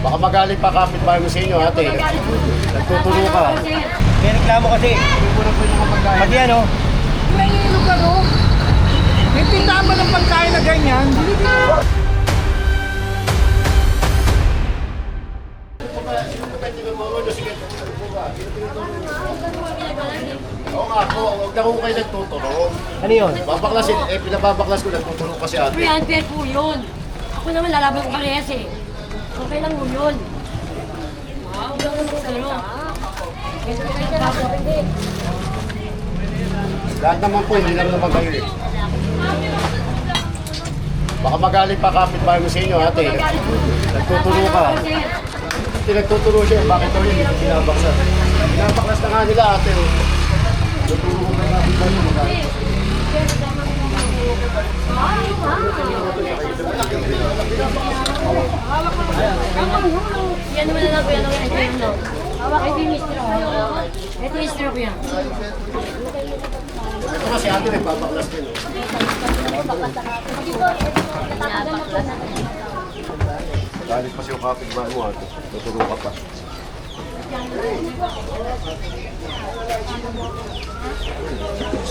Baka magalit pa kapitbahay mo sa inyo, ate. Nagtuturo ka. May reklamo kasi. Pati ano? May lugar o. May tindahan ba ng pagkain na ganyan? Oo nga po, huwag na kung kayo nagtuturo. Ano yun? Babaklasin, pinababaklas ko, nagtuturo kasi ate. Pre, unfair po yun. Ako naman lalaban ko parehas eh. Okay lang mo yun. Wow, ano? Lahat naman po, hindi lang naman kayo eh. Baka magalit pa kapitbahay mo sa inyo, ate. Nagtuturo ka. Nagtuturo siya, bakit daw yun, hindi binabaklas. Binabaklas na nga nila, ate. Nagtuturo ko na kapitbahay mo, magalit. Yan naman na lang po yan ang ito yung lang. Ito yung mistro. Ito yung mistro ko yan. Ito kasi ate, nagbabaklas din. Galit pa siya kapitbahay mo, ate. Tuturo ka pa.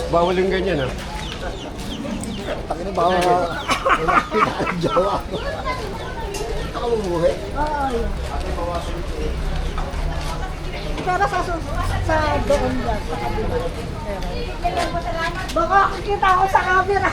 Bawal yung ganyan, ha? Takin na bawal. Jawa ako. Ako mabuhay. Pero sa doon dyan, sa kabila. Baka kita ako sa camera.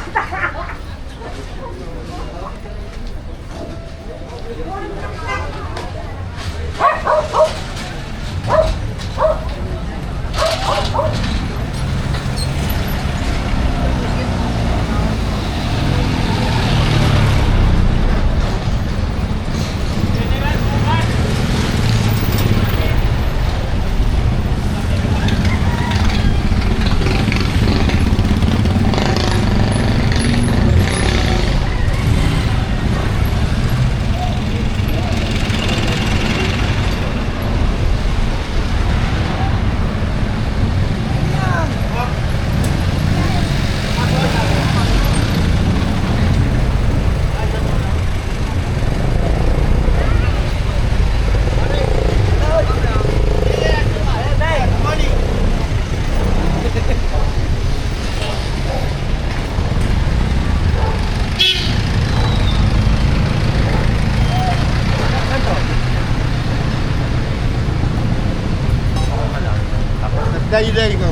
Dahil ko.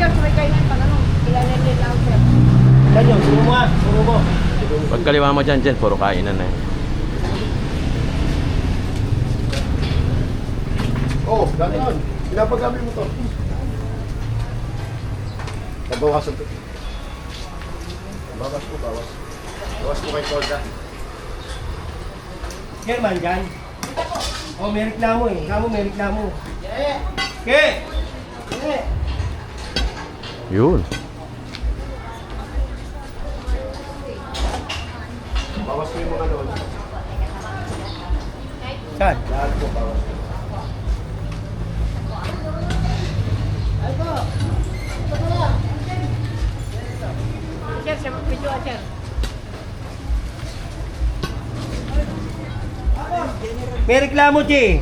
Sir, may kainan pa ano? Ilalim lang, sir. Yan yun, suro mo ah. Suro mo. Pag kaliwa mo dyan, puro kainan na eh. Oo, gano'n. Pinapagamit mo to. Nabawasan to. Bawas ko, bawas. Bawas mo kay Kolda. German dyan. Oh, may reklamo eh. Kamu may reklamo. Ke! Yun. Bawas ko yung mga doon. Saan? Lahat ko, bawas ko. Sir, sa video, sir. May reklamo, Che.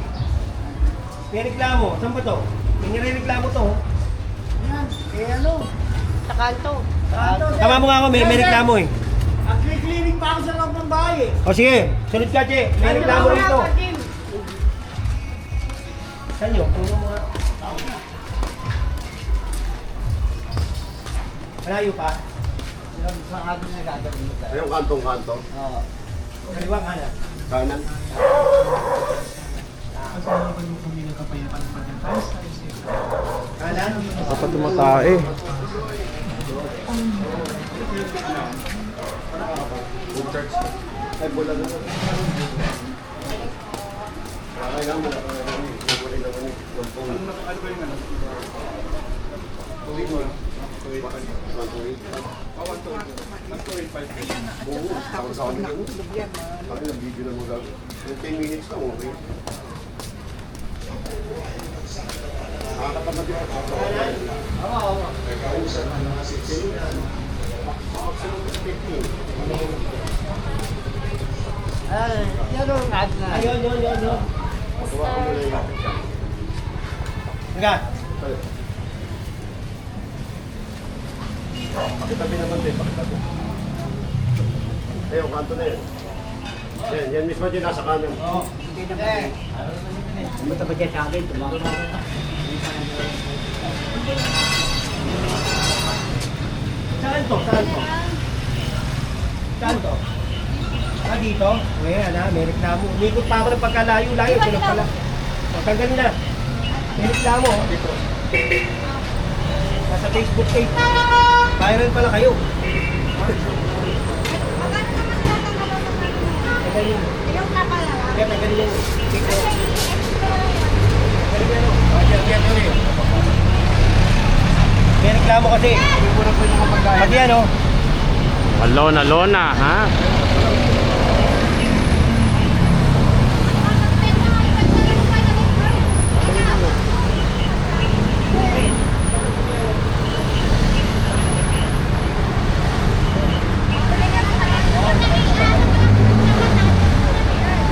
May reklamo. Saan ba to? May nire-reklamo to. Yan. Eh ano? Sa kanto. Tama mo nga ako, may reklamo eh. Nag-clearing pa ako sa loob ng bahay eh. O sige, sunod ka, Che. May reklamo rito. Saan yun? Turo mo nga. Malayo pa. Sa akin na gagawin mo tayo. Ayun, kantong-kanto. Oo. Kaliwa kanan. Kanan. Kanan. Dapat tumatae. Good church. Ay, bola na. Okay lang, wala ka naman eh. Nabuli naman eh. Ano ba yung ano? Tuwid mo lang. Tuwid. 1-2-8. Oo, takot sa akin yun. Bakit ang video na mo gagawin? 10 minutes lang, okay. Nakakatamad yun. Oo. Maximum 15. Ayun, yun. Magawa ko muna yung... Nga. Pakitabi naman din, pakitabi. Yung kanto na yan. Yan mismo din nasa kanan. Saan to? Dito? Ngayon may reklamo. Umikot pa ako ng pagkalayo-layo. Tulog pala. Tanggalin na. May reklamo. Dito. Nasa Facebook page. Viral pala kayo. Tanggalin. Kaya tanggalin yung TikTok. Tanggalin yan. May reklamo kasi. Pati ano? Lona, ha?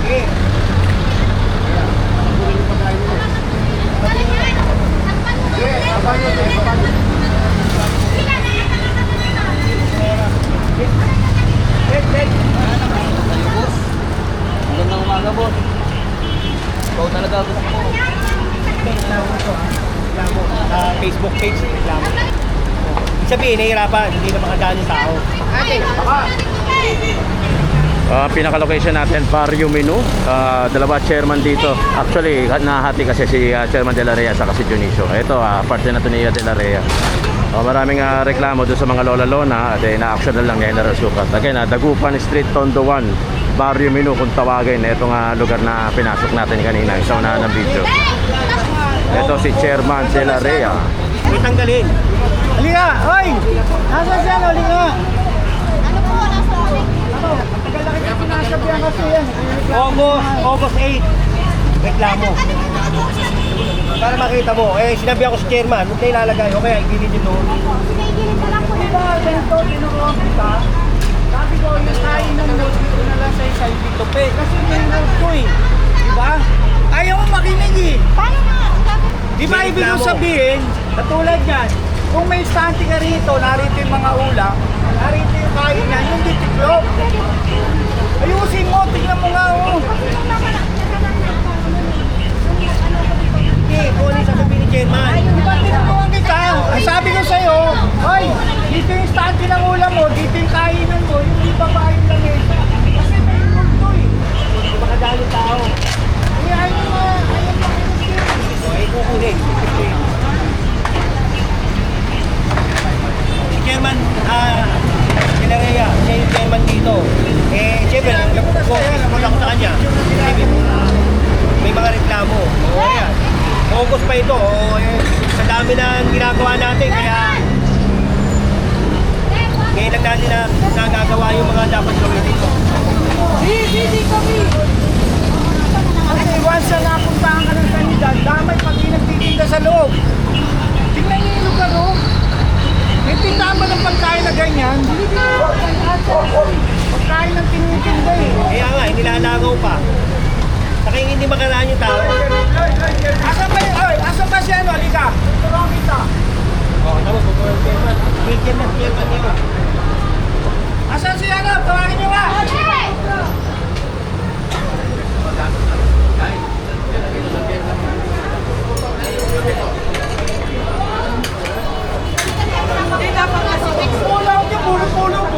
Sige. Magandang umaga, boss. Ikaw talaga gusto ko. Reklamo ito, ha? Reklamo. Sa Facebook page, reklamo. Ibig sabihin, nahihirapan. Hindi na makadaan yung tao. Pinaka-location natin, Barrio Menu. Dalawa chairman dito. Actually, nahati kasi si Chairman De La Rhea sa si Junicio. Ito, parte na ito ni De La Rhea. Maraming reklamo doon sa mga lola-lona at na-action na lang ni General Sukat. Again, Dagupan Street, Tondo 1, Barrio Menu kung tawagin. Itong lugar na pinasok natin kanina, sa unahan ng video. Ito si Chairman De La Rhea. May tanggalin. Halika! Hoy! Nasaan siya? Halika! August 8. Reklamo. Para makita mo, sinabi ako sa chairman, huwag na ilalagay. O kaya, igilid nyo doon. Diba, ganito, tinuruan kita. Sabi ko, yung kain ng note dito na lang sa isang pitupe. Kasi may note ko eh. Diba? Ayaw mo makinig eh. Di ba ibig kong sabihin, katulad yan, kung may stante ka rito, narito yung mga ulam, narito yung kainan, yung titiklop. Ayusin mo, tingnan mo nga oh. Okay, kung ano yung sasabihin ni chairman. Di ba tinuruan kita? Ang sabi ko sa'yo, ay, dito yung stante ng ulam mo, dito yung kainan mo, yung di babaeng lang eh. Kasi may note to eh. Hindi makadaan yung tao. Ayaw mo, Kukunin. Si chairman, De La Rhea, siya yung chairman dito. Siyempre, napunta ko sa kanya. Sabi mo, may mga reklamo. Ayan. August pa ito. Sa dami na ginagawa natin, kaya ngayon lang natin na nagagawa yung mga dapat gawin dito. Hindi kami. Kasi once na napuntahan ka ng kanila, damay pag di nagtitinda sa loob. Tingnan niyo yung lugar oh. May tindahan ba ng pagkain na ganyan? Pagkain ng tinitinda eh. Kaya nga, nilalagaw pa. Saka yung hindi makaraan yung tao. Asan ba yun? Oy, asan ba siya? Halika. Tulungan kita. Tapos, chairman. Chairman nila. Asan si ano? Tawagin niyo nga. Hindi dapat kasi pull out niya, pull out.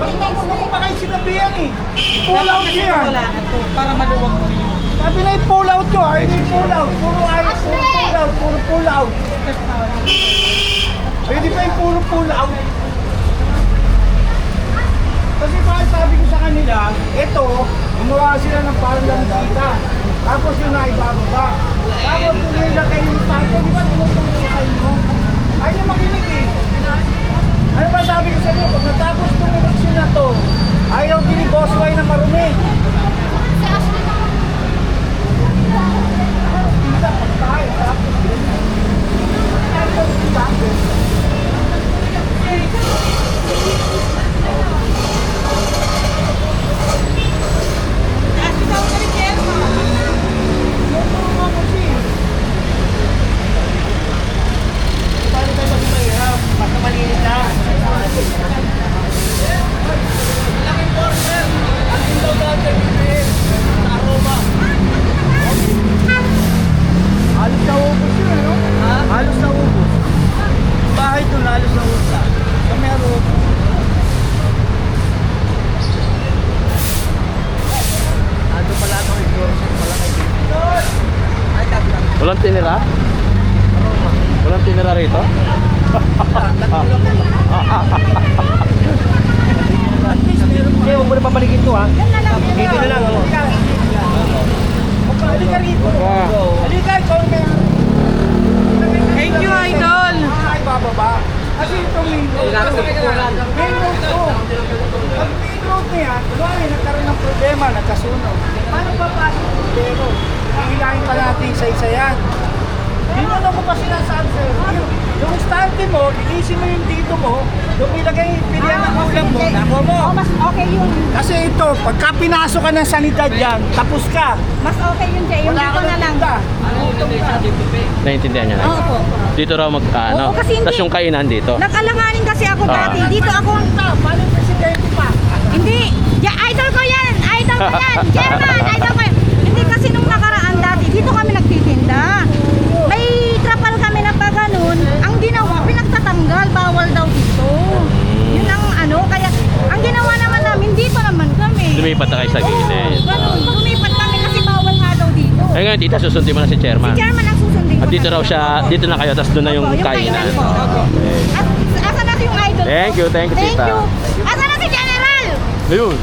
Basta mo pa kayo sinabihan eh. Pull out niya. Para maluwag mo yun. Sabi na i-pull out ko, ay i-pull out. Puro ayos, puro pull out. Pwede pa yung puro pull out. Kasi parang sabi ko sa kanila, ito, gumawa sila ng parang langkita. Tapos yung naibababa. Tapos kung nila kayo yung parko, di ba tinutulong sa inyo? Ayaw na makinig eh. Ano ba sabi ko sa inyo? Pag natapos itong eleksyon na to, ayaw din ni Boss Y na marumi. Pizza, pagkain, tapos Walang tinira? Walang tinira rito? Hindi, huwag mo na pabalikin to ha. Dito na lang. Oh. Halika rito. Halika, ikaw na. Thank you, Idol. Ay, bababa. Kasi ito main road. Main road to. Pag main road na yan, kunwari nagkaroon ng problema, nagkasunog. Paano pa pasok yung pero? Hihilahin pa natin isa-isa yan. Yun ano ko pa sinasabi sa'yo. Yung stante mo, ilisin mo yung dito mo, yung ilagay pilihan ng ulam mo, nako mo. Mas okay yun. Kasi ito, pagka pinasok ka ng sanidad yan, tapos ka. Mas okay yun, Jay. Yung Wala dito ka na lang. tinda. Naiintindihan niyo na? Opo. Dito raw ano? Oo, kasi hindi. Tapos yung kainan dito. Nag-alanganin kasi ako dati. Dito ako. Paano yung presidente pa? Hindi. Idol ko yan. Idol ko yan. Chairman, idol ko yan. Hindi kasi nung nakaraan dati, dito kami nagtitinda. May trapal kami na pa ganun. Ang ginawa, pinagtatanggal. Bawal daw dito. Yun ang ano. Kaya, ang ginawa naman namin, dito naman kami. Lumipat na kayo sa gilid. Ganun. Lumipat kami kasi bawal nga daw dito. Ay ngayon, dito susundin mo na si chairman. Si Chairman ang susundin ko. At dito raw siya, dito na kayo, tapos doon na yung Opo, kainan. po. At asan na yung idol ko? Thank you, Thank tita. you. Asan na si General? Ayun.